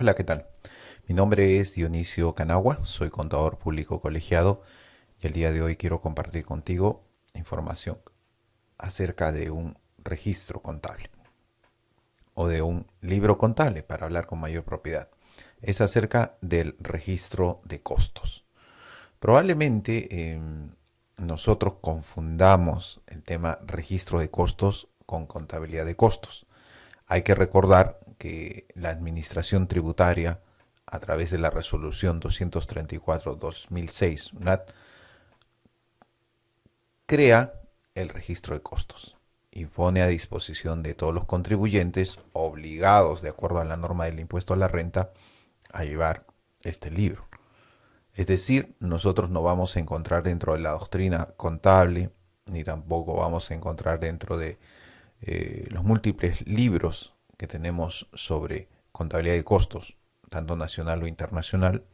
Hola, ¿qué tal? Mi nombre es Dionisio Canagua, soy contador público colegiado y el día de hoy quiero compartir contigo información acerca de un registro contable o de un libro contable para hablar con mayor propiedad. Es acerca del registro de costos. Probablemente nosotros confundamos el tema registro de costos con contabilidad de costos. Hay que recordar que la administración tributaria, a través de la resolución 234-2006, UNAT, crea el registro de costos y pone a disposición de todos los contribuyentes obligados, de acuerdo a la norma del impuesto a la renta, a llevar este libro. Es decir, nosotros no vamos a encontrar dentro de la doctrina contable, ni tampoco vamos a encontrar dentro de los múltiples libros que tenemos sobre contabilidad de costos, tanto nacional o internacional,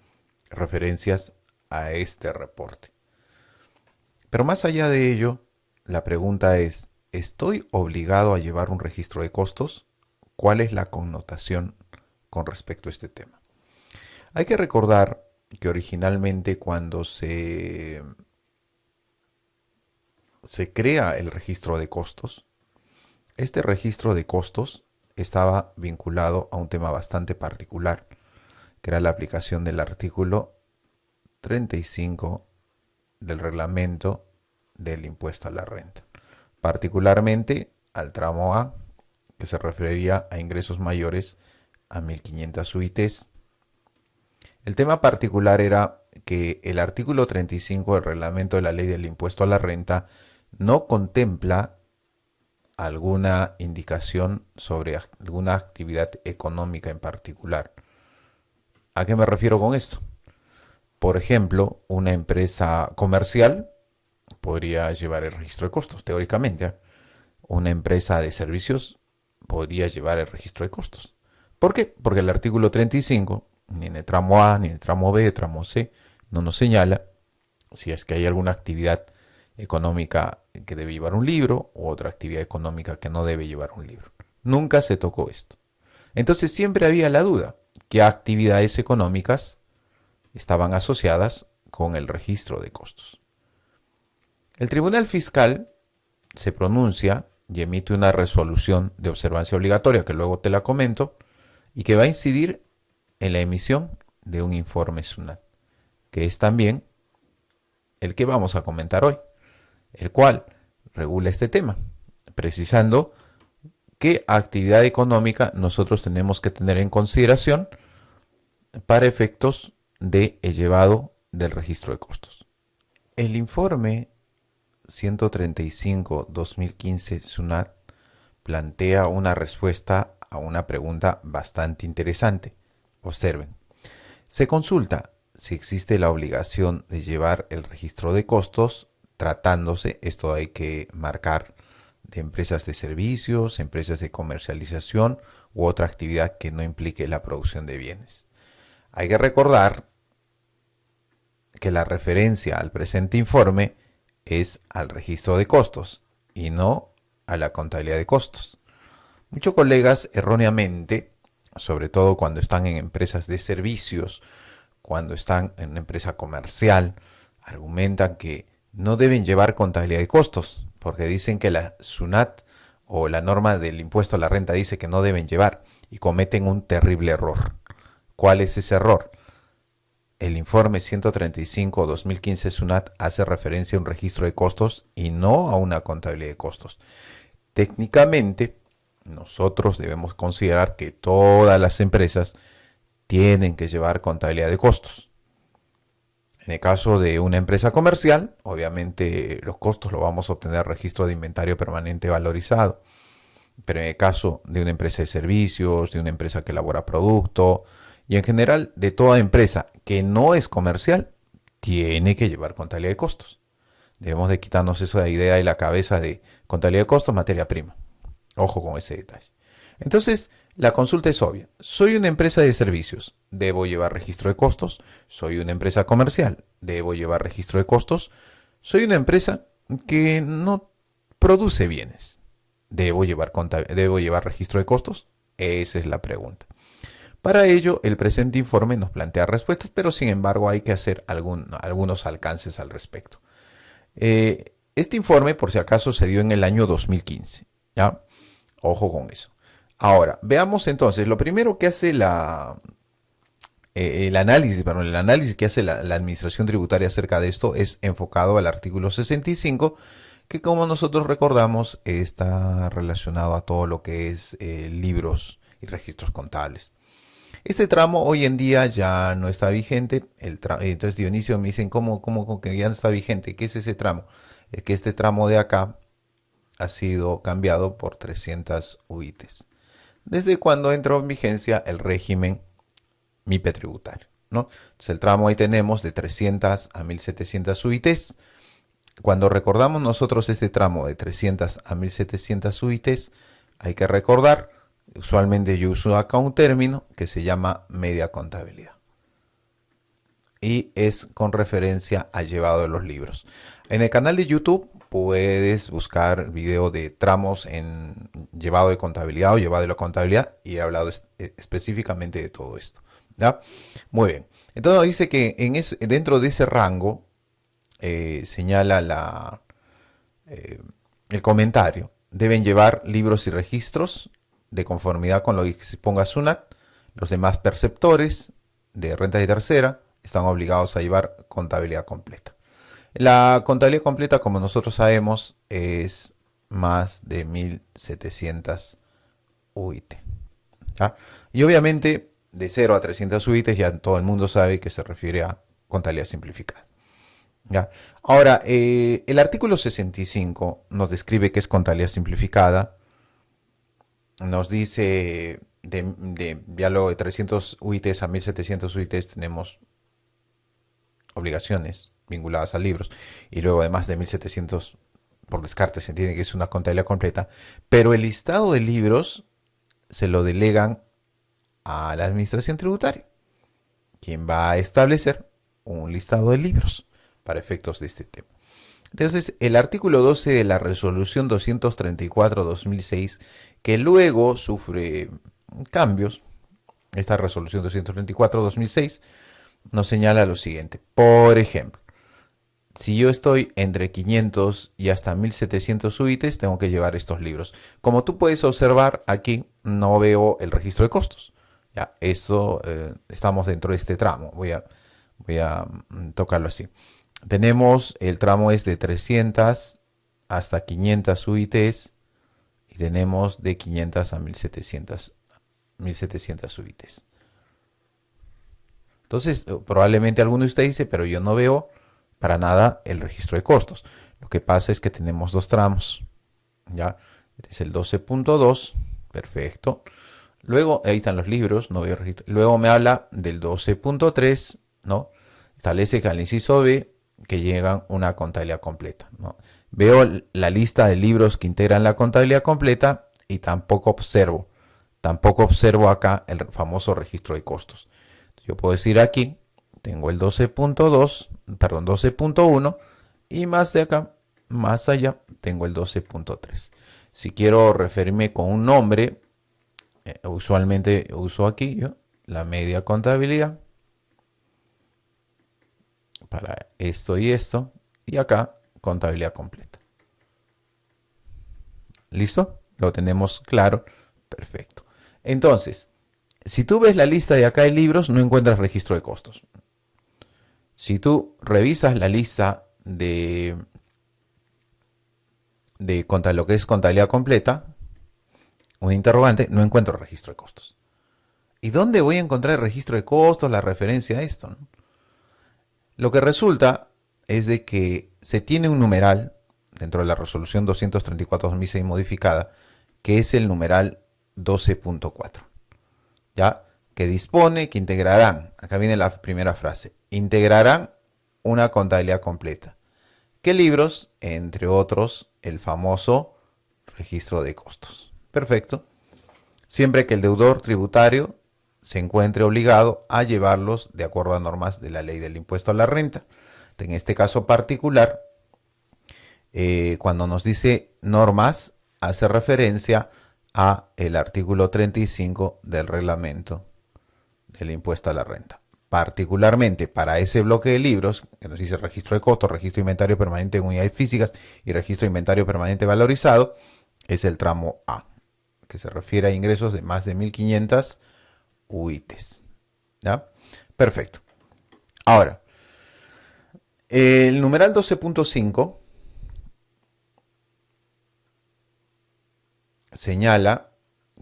referencias a este reporte. Pero más allá de ello, la pregunta es, ¿estoy obligado a llevar un registro de costos? ¿Cuál es la connotación con respecto a este tema? Hay que recordar que originalmente cuando se crea el registro de costos, este registro de costos estaba vinculado a un tema bastante particular, que era la aplicación del artículo 35 del reglamento del impuesto a la renta, particularmente al tramo A, que se referiría a ingresos mayores a 1.500 UITs. El tema particular era que el artículo 35 del reglamento de la ley del impuesto a la renta no contempla alguna indicación sobre alguna actividad económica en particular. ¿A qué me refiero con esto? Por ejemplo, una empresa comercial podría llevar el registro de costos, teóricamente. Una empresa de servicios podría llevar el registro de costos. ¿Por qué? Porque el artículo 35, ni en el tramo A, ni en el tramo B, tramo C, no nos señala si es que hay alguna actividad económica que debe llevar un libro u otra actividad económica que no debe llevar un libro. Nunca se tocó esto. Entonces siempre había la duda, ¿qué actividades económicas estaban asociadas con el registro de costos? El Tribunal Fiscal se pronuncia y emite una resolución de observancia obligatoria, que luego te la comento, y que va a incidir en la emisión de un informe SUNAT, que es también el que vamos a comentar hoy, el cual regula este tema, precisando qué actividad económica nosotros tenemos que tener en consideración para efectos de el llevado del registro de costos. El informe 135-2015 SUNAT plantea una respuesta a una pregunta bastante interesante. Observen, se consulta si existe la obligación de llevar el registro de costos tratándose, esto hay que marcar, de empresas de servicios, empresas de comercialización u otra actividad que no implique la producción de bienes. Hay que recordar que la referencia al presente informe es al registro de costos y no a la contabilidad de costos. Muchos colegas erróneamente, sobre todo cuando están en empresas de servicios, cuando están en una empresa comercial, argumentan que no deben llevar contabilidad de costos, porque dicen que la SUNAT o la norma del impuesto a la renta dice que no deben llevar y cometen un terrible error. ¿Cuál es ese error? El informe 135-2015 SUNAT hace referencia a un registro de costos y no a una contabilidad de costos. Técnicamente, nosotros debemos considerar que todas las empresas tienen que llevar contabilidad de costos. En el caso de una empresa comercial, obviamente los costos los vamos a obtener registro de inventario permanente valorizado. Pero en el caso de una empresa de servicios, de una empresa que elabora producto y en general de toda empresa que no es comercial, tiene que llevar contabilidad de costos. Debemos de quitarnos esa idea de la cabeza de contabilidad de costos, materia prima. Ojo con ese detalle. Entonces, la consulta es obvia. Soy una empresa de servicios, debo llevar registro de costos. Soy una empresa comercial, debo llevar registro de costos. Soy una empresa que no produce bienes, debo llevar registro de costos. Esa es la pregunta. Para ello, el presente informe nos plantea respuestas, pero sin embargo hay que hacer algunos alcances al respecto. Este informe, por si acaso, se dio en el año 2015. ¿Ya? Ojo con eso. Ahora, veamos entonces, lo primero que hace el análisis que hace la Administración Tributaria acerca de esto es enfocado al artículo 65, que como nosotros recordamos está relacionado a todo lo que es libros y registros contables. Este tramo hoy en día ya no está vigente. Entonces Dionisio me dicen, ¿cómo que ya no está vigente? ¿Qué es ese tramo? Es que este tramo de acá ha sido cambiado por 300 UITs. Desde cuando entró en vigencia el régimen MIPE tributario, ¿no? Entonces el tramo ahí tenemos de 300 a 1700 UITs. Cuando recordamos nosotros este tramo de 300 a 1700 UITs, hay que recordar, usualmente yo uso acá un término que se llama media contabilidad. Y es con referencia al llevado de los libros. En el canal de YouTube puedes buscar video de tramos en llevado de contabilidad o llevado de la contabilidad y he hablado específicamente de todo esto. ¿Ya? Muy bien. Entonces nos dice que dentro de ese rango señala el comentario. Deben llevar libros y registros de conformidad con lo que se ponga SUNAT. Los demás perceptores de renta de tercera están obligados a llevar contabilidad completa. La contabilidad completa, como nosotros sabemos, es más de 1700 UIT. ¿Ya? Y obviamente, de 0 a 300 UIT ya todo el mundo sabe que se refiere a contabilidad simplificada. ¿Ya? Ahora, el artículo 65 nos describe qué es contabilidad simplificada. Nos dice, ya luego de 300 UITs a 1700 UITs tenemos obligaciones vinculadas a libros, y luego de más de 1700 por descarte se entiende que es una contabilidad completa, pero el listado de libros se lo delegan a la Administración Tributaria, quien va a establecer un listado de libros para efectos de este tema. Entonces, el artículo 12 de la resolución 234-2006, que luego sufre cambios, esta resolución 234-2006 nos señala lo siguiente. Por ejemplo, si yo estoy entre 500 y hasta 1700 UITs, tengo que llevar estos libros. Como tú puedes observar, aquí no veo el registro de costos. Ya, esto estamos dentro de este tramo. Voy a tocarlo así. Tenemos, el tramo es de 300 hasta 500 UITs y tenemos de 500 a 1700 UITs. Entonces, probablemente alguno de ustedes dice, pero yo no veo para nada el registro de costos. Lo que pasa es que tenemos dos tramos. ¿Ya? Este es el 12.2. Perfecto. Luego, ahí están los libros. No veo registro. Luego me habla del 12.3. ¿No? Establece que al inciso B que llegan una contabilidad completa, ¿no? Veo la lista de libros que integran la contabilidad completa y tampoco observo acá el famoso registro de costos. Yo puedo decir aquí, tengo el 12.2, perdón, 12.1 y más de acá, más allá, tengo el 12.3. Si quiero referirme con un nombre, usualmente uso aquí yo la media contabilidad para esto y esto, y acá contabilidad completa. ¿Listo? Lo tenemos claro. Perfecto. Entonces, si tú ves la lista de acá de libros, no encuentras registro de costos. Si tú revisas la lista de lo que es contabilidad completa, un interrogante, no encuentro registro de costos. ¿Y dónde voy a encontrar el registro de costos, la referencia a esto, ¿no? Lo que resulta es de que se tiene un numeral dentro de la resolución 234-2006 modificada, que es el numeral 12.4, ¿ya? Que dispone que integrarán, acá viene la primera frase, integrarán una contabilidad completa. ¿Qué libros? Entre otros, el famoso registro de costos. Perfecto. Siempre que el deudor tributario se encuentre obligado a llevarlos de acuerdo a normas de la ley del impuesto a la renta. En este caso particular, cuando nos dice normas, hace referencia a el artículo 35 del reglamento del impuesto a la renta. Particularmente para ese bloque de libros, que nos dice registro de costos, registro de inventario permanente en unidades físicas y registro de inventario permanente valorizado, es el tramo A, que se refiere a ingresos de más de 1.500 UITs. ¿Ya? Perfecto. Ahora, el numeral 12.5 señala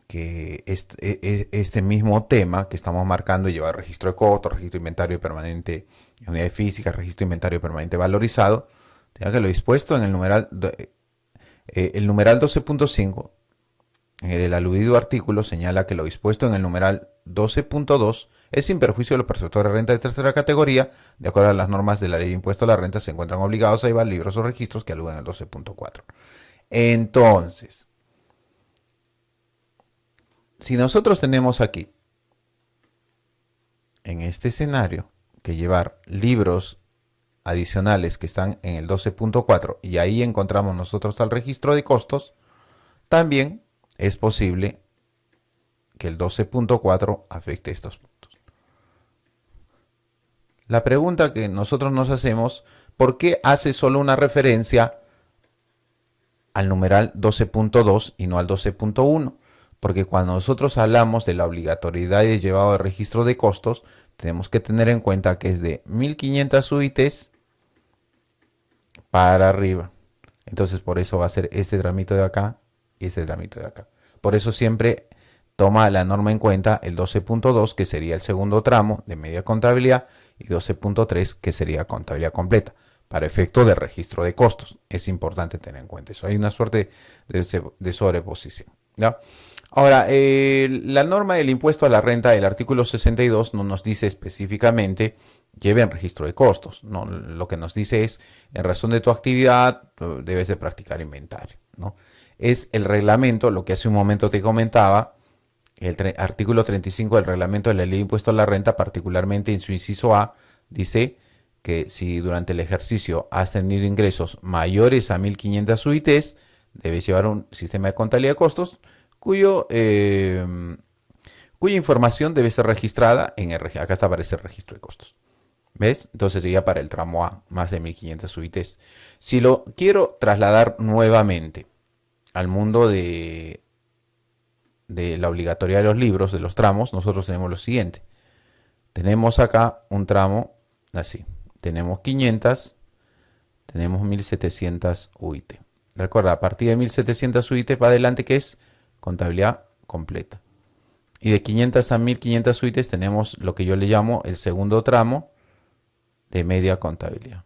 que este mismo tema que estamos marcando, llevar registro de costos, registro de inventario permanente en unidades físicas, registro de inventario permanente valorizado, tenga que lo dispuesto en el numeral 12.5 del aludido artículo señala que lo dispuesto en el numeral 12.2 es sin perjuicio de los perceptores de renta de tercera categoría, de acuerdo a las normas de la ley de impuesto a la renta, se encuentran obligados a llevar libros o registros que aluden al 12.4. Entonces, si nosotros tenemos aquí, en este escenario, que llevar libros adicionales que están en el 12.4 y ahí encontramos nosotros al registro de costos, también es posible que el 12.4 afecte estos puntos. La pregunta que nosotros nos hacemos, ¿por qué hace solo una referencia al numeral 12.2 y no al 12.1? Porque cuando nosotros hablamos de la obligatoriedad de llevado de registro de costos, tenemos que tener en cuenta que es de 1.500 UITs para arriba. Entonces por eso va a ser este tramito de acá y este tramito de acá. Por eso siempre toma la norma en cuenta el 12.2, que sería el segundo tramo de media contabilidad, y 12.3, que sería contabilidad completa, para efecto de registro de costos. Es importante tener en cuenta eso. Hay una suerte de sobreposición, ¿ya? Ahora, la norma del impuesto a la renta del artículo 62 no nos dice específicamente lleven registro de costos. No, lo que nos dice es, en razón de tu actividad, debes de practicar inventario, ¿no? Es el reglamento, lo que hace un momento te comentaba, el artículo 35 del reglamento de la ley de impuesto a la renta, particularmente en su inciso A, dice que si durante el ejercicio has tenido ingresos mayores a 1.500 UITs, debes llevar un sistema de contabilidad de costos cuya información debe ser registrada en el acá está aparece el registro de costos. ¿Ves? Entonces sería para el tramo A, más de 1.500 UITs. Si lo quiero trasladar nuevamente al mundo de la obligatoriedad de los libros, de los tramos, nosotros tenemos lo siguiente. Tenemos acá un tramo así. Tenemos 500, tenemos 1.700 UIT. Recuerda, a partir de 1.700 UIT para adelante, que es contabilidad completa. Y de 500 a 1.500 UIT tenemos lo que yo le llamo el segundo tramo de media contabilidad.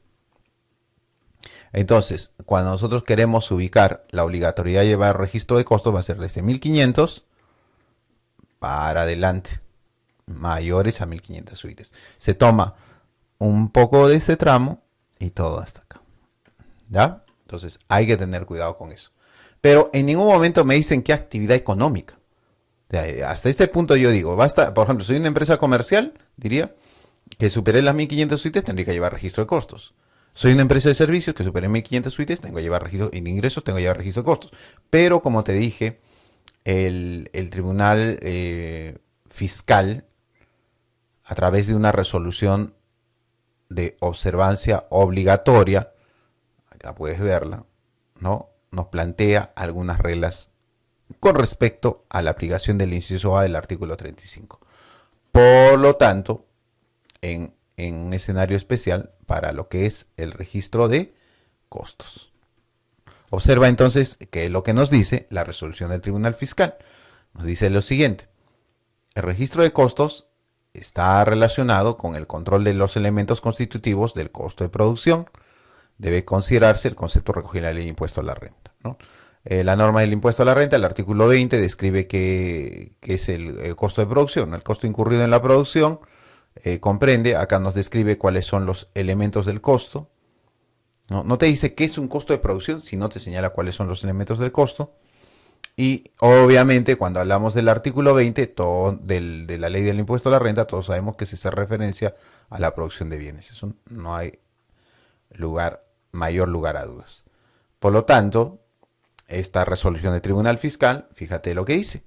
Entonces, cuando nosotros queremos ubicar la obligatoriedad de llevar registro de costos, va a ser desde 1.500 para adelante, mayores a 1.500 UITs. Se toma un poco de este tramo y todo hasta acá. ¿Ya? Entonces, hay que tener cuidado con eso. Pero en ningún momento me dicen qué actividad económica. Hasta este punto yo digo, basta, por ejemplo, soy una empresa comercial, diría, que supere las 1.500 UITs, tendría que llevar registro de costos. Soy una empresa de servicios que supere 1.500 UITs, tengo que llevar registro de ingresos, tengo que llevar registro de costos. Pero, como te dije, el tribunal fiscal, a través de una resolución de observancia obligatoria, acá puedes verla, ¿no? Nos plantea algunas reglas con respecto a la aplicación del inciso A del artículo 35. Por lo tanto, en un escenario especial para lo que es el registro de costos. Observa entonces que lo que nos dice la resolución del Tribunal Fiscal. Nos dice lo siguiente. El registro de costos está relacionado con el control de los elementos constitutivos del costo de producción. Debe considerarse el concepto recogido en la ley de impuesto a la renta, ¿no? La norma del impuesto a la renta, el artículo 20, describe qué es el costo de producción. El costo incurrido en la producción comprende, acá nos describe cuáles son los elementos del costo. No te dice qué es un costo de producción, sino te señala cuáles son los elementos del costo. Y obviamente cuando hablamos del artículo 20 de la ley del impuesto a la renta, todos sabemos que se hace referencia a la producción de bienes. Eso no hay mayor lugar a dudas. Por lo tanto, esta resolución del Tribunal Fiscal, fíjate lo que dice.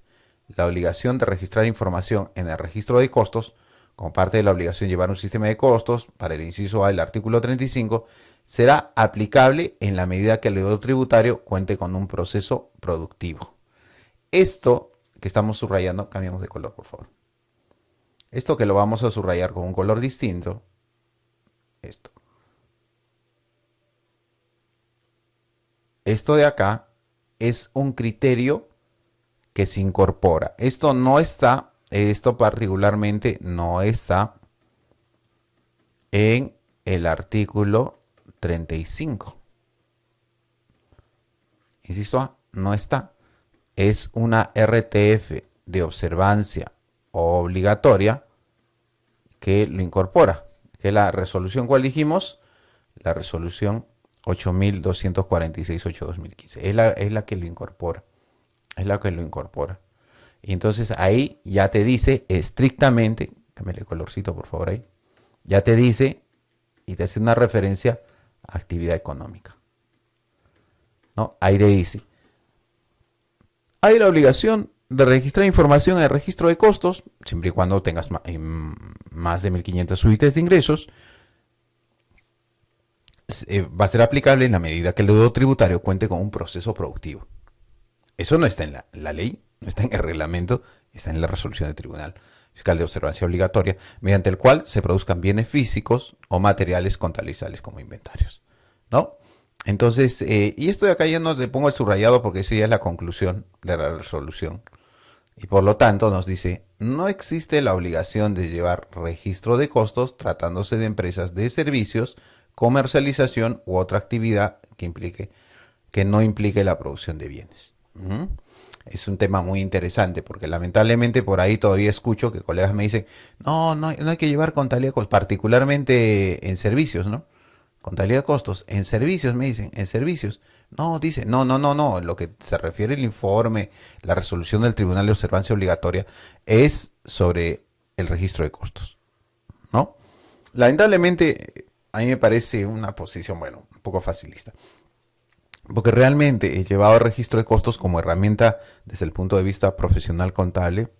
La obligación de registrar información en el registro de costos como parte de la obligación de llevar un sistema de costos, para el inciso A del artículo 35, será aplicable en la medida que el deudor tributario cuente con un proceso productivo. Esto que estamos subrayando, cambiamos de color, por favor. Esto que lo vamos a subrayar con un color distinto, esto. Esto de acá es un criterio que se incorpora. Esto no está, esto particularmente no está en el artículo 35. Inciso A, no está. Es una RTF de observancia obligatoria que lo incorpora. Que es la resolución, ¿cuál dijimos? La resolución 8246/2015. Es la que lo incorpora. Es la que lo incorpora. Y entonces ahí ya te dice estrictamente, cámbiale el colorcito por favor ahí, ya te dice y te hace una referencia a actividad económica. ¿No? Ahí te dice, hay la obligación de registrar información en el registro de costos, siempre y cuando tengas más de 1.500 UITs de ingresos. Va a ser aplicable en la medida que el deudor tributario cuente con un proceso productivo. Eso no está en la ley, no está en el reglamento, está en la resolución del Tribunal Fiscal de Observancia Obligatoria, mediante el cual se produzcan bienes físicos o materiales contabilizables como inventarios, ¿no? Entonces, y esto de acá ya no le pongo el subrayado porque esa ya es la conclusión de la resolución. Y por lo tanto nos dice, no existe la obligación de llevar registro de costos tratándose de empresas de servicios, comercialización u otra actividad que no implique la producción de bienes. Es un tema muy interesante porque lamentablemente por ahí todavía escucho que colegas me dicen, no hay que llevar contabilidad de costos, particularmente en servicios, ¿no? Contabilidad de costos, en servicios me dicen, en servicios. No, dice, no, lo que se refiere el informe, la resolución del Tribunal de Observancia Obligatoria es sobre el registro de costos, ¿no? Lamentablemente a mí me parece una posición, bueno, un poco facilista. Porque realmente el llevado al registro de costos como herramienta desde el punto de vista profesional contable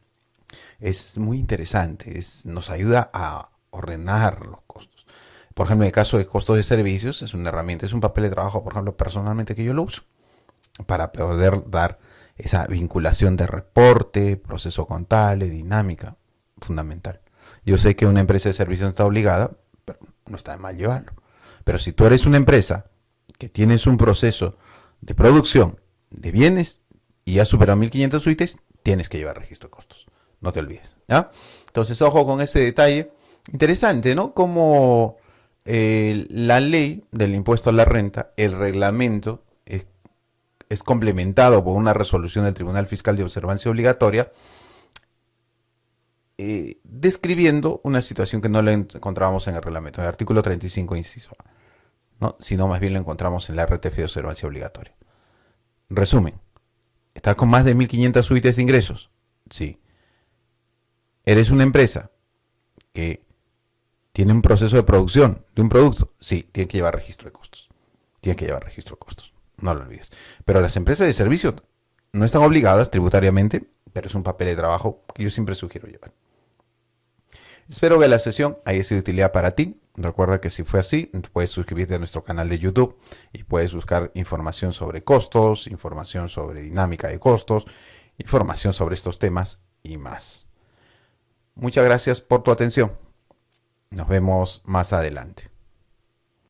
es muy interesante, nos ayuda a ordenar los costos. Por ejemplo, en el caso de costos de servicios, es una herramienta, es un papel de trabajo, por ejemplo, personalmente que yo lo uso para poder dar esa vinculación de reporte, proceso contable, dinámica, fundamental. Yo sé que una empresa de servicios no está obligada, pero no está de mal llevarlo. Pero si tú eres una empresa que tienes un proceso de producción de bienes y has superado 1.500 UITs, tienes que llevar registro de costos. No te olvides, ¿ya? Entonces, ojo con ese detalle. Interesante, ¿no? Como la ley del impuesto a la renta, el reglamento es complementado por una resolución del Tribunal Fiscal de Observancia Obligatoria, describiendo una situación que no la encontrábamos en el reglamento, en el artículo 35, inciso A, ¿no? Sino más bien lo encontramos en la RTF de observancia obligatoria. Resumen, ¿estás con más de 1.500 UITs de ingresos? Sí. ¿Eres una empresa que tiene un proceso de producción de un producto? Sí, tiene que llevar registro de costos. Tiene que llevar registro de costos, no lo olvides. Pero las empresas de servicio no están obligadas tributariamente, pero es un papel de trabajo que yo siempre sugiero llevar. Espero que la sesión haya sido de utilidad para ti. Recuerda que si fue así, puedes suscribirte a nuestro canal de YouTube y puedes buscar información sobre costos, información sobre dinámica de costos, información sobre estos temas y más. Muchas gracias por tu atención. Nos vemos más adelante.